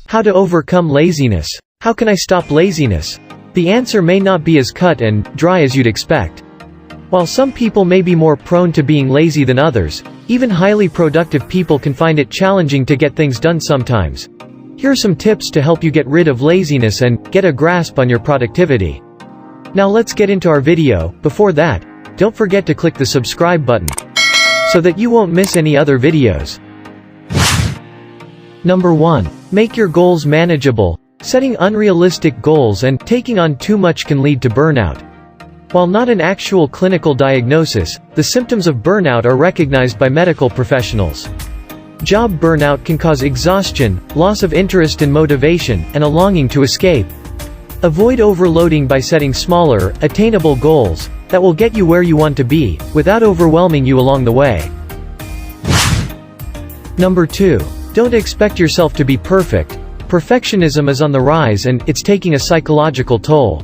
How to overcome laziness. How can I stop laziness? The answer may not be as cut and dry as you'd expect. While some people may be more prone to being lazy than others, even highly productive people can find it challenging to get things done sometimes. Here are some tips to help you get rid of laziness and get a grasp on your productivity. Now let's get into our video. Before that, don't forget to click the subscribe button so that you won't miss any other videos. Number 1. Make your goals manageable. Setting unrealistic goals and taking on too much can lead to burnout. While not an actual clinical diagnosis, the symptoms of burnout are recognized by medical professionals. Job burnout can cause exhaustion, loss of interest and motivation, and a longing to escape. Avoid overloading by setting smaller, attainable goals that will get you where you want to be, without overwhelming you along the way. Number 2. Don't expect yourself to be perfect. Perfectionism is on the rise and it's taking a psychological toll.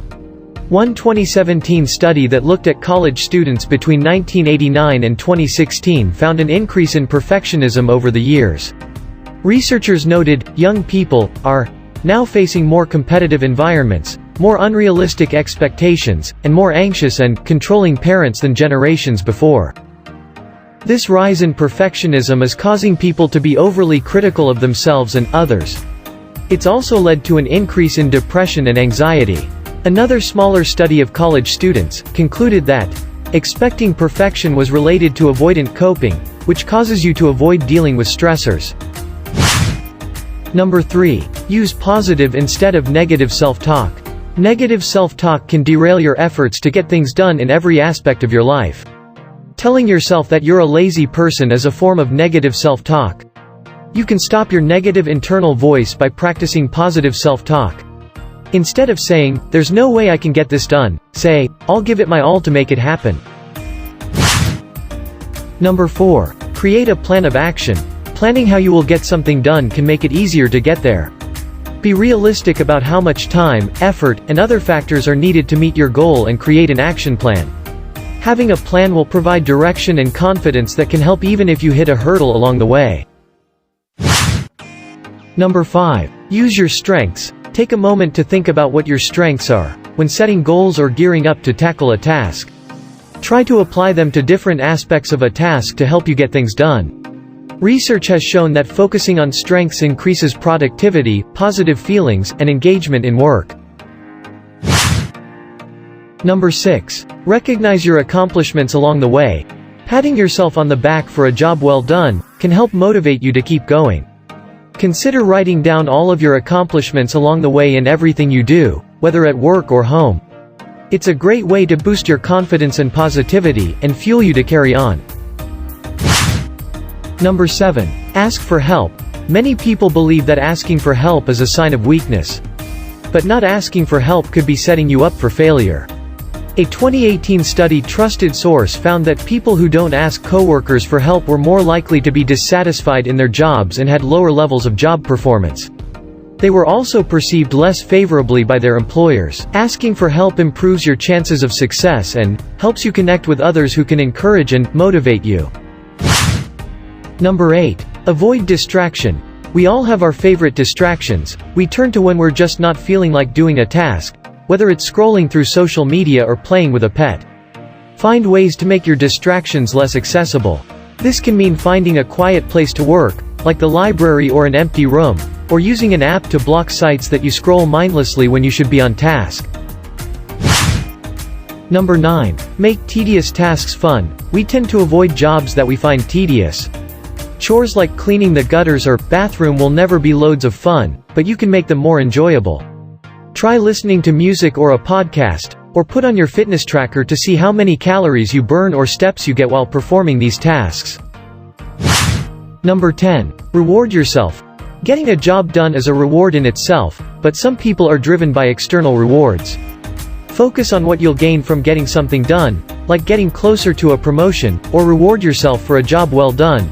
One 2017 study that looked at college students between 1989 and 2016 found an increase in perfectionism over the years. Researchers noted, young people are now facing more competitive environments, more unrealistic expectations, and more anxious and controlling parents than generations before. This rise in perfectionism is causing people to be overly critical of themselves and others. It's also led to an increase in depression and anxiety. Another smaller study of college students concluded that expecting perfection was related to avoidant coping, which causes you to avoid dealing with stressors. Number 3. Use positive instead of negative self-talk. Negative self-talk can derail your efforts to get things done in every aspect of your life. Telling yourself that you're a lazy person is a form of negative self-talk. You can stop your negative internal voice by practicing positive self-talk. Instead of saying, "There's no way I can get this done," say, "I'll give it my all to make it happen." Number 4. Create a plan of action. Planning how you will get something done can make it easier to get there. Be realistic about how much time, effort, and other factors are needed to meet your goal and create an action plan. Having a plan will provide direction and confidence that can help even if you hit a hurdle along the way. Number 5. Use your strengths. Take a moment to think about what your strengths are when setting goals or gearing up to tackle a task. Try to apply them to different aspects of a task to help you get things done. Research has shown that focusing on strengths increases productivity, positive feelings, and engagement in work. Number 6. Recognize your accomplishments along the way. Patting yourself on the back for a job well done can help motivate you to keep going. Consider writing down all of your accomplishments along the way in everything you do, whether at work or home. It's a great way to boost your confidence and positivity, and fuel you to carry on. Number 7. Ask for help. Many people believe that asking for help is a sign of weakness. But not asking for help could be setting you up for failure. A 2018 study Trusted Source found that people who don't ask coworkers for help were more likely to be dissatisfied in their jobs and had lower levels of job performance. They were also perceived less favorably by their employers. Asking for help improves your chances of success and helps you connect with others who can encourage and motivate you. Number 8. Avoid distraction. We all have our favorite distractions we turn to when we're just not feeling like doing a task, whether it's scrolling through social media or playing with a pet. Find ways to make your distractions less accessible. This can mean finding a quiet place to work, like the library or an empty room, or using an app to block sites that you scroll mindlessly when you should be on task. Number 9. Make tedious tasks fun. We tend to avoid jobs that we find tedious. Chores like cleaning the gutters or bathroom will never be loads of fun, but you can make them more enjoyable. Try listening to music or a podcast, or put on your fitness tracker to see how many calories you burn or steps you get while performing these tasks. Number 10. Reward yourself. Getting a job done is a reward in itself, but some people are driven by external rewards. Focus on what you'll gain from getting something done, like getting closer to a promotion, or reward yourself for a job well done.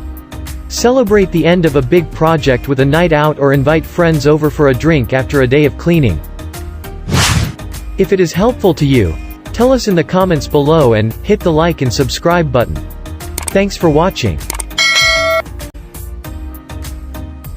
Celebrate the end of a big project with a night out or invite friends over for a drink after a day of cleaning. If it is helpful to you, Tell us in the comments below and hit the like and subscribe button. Thanks for watching.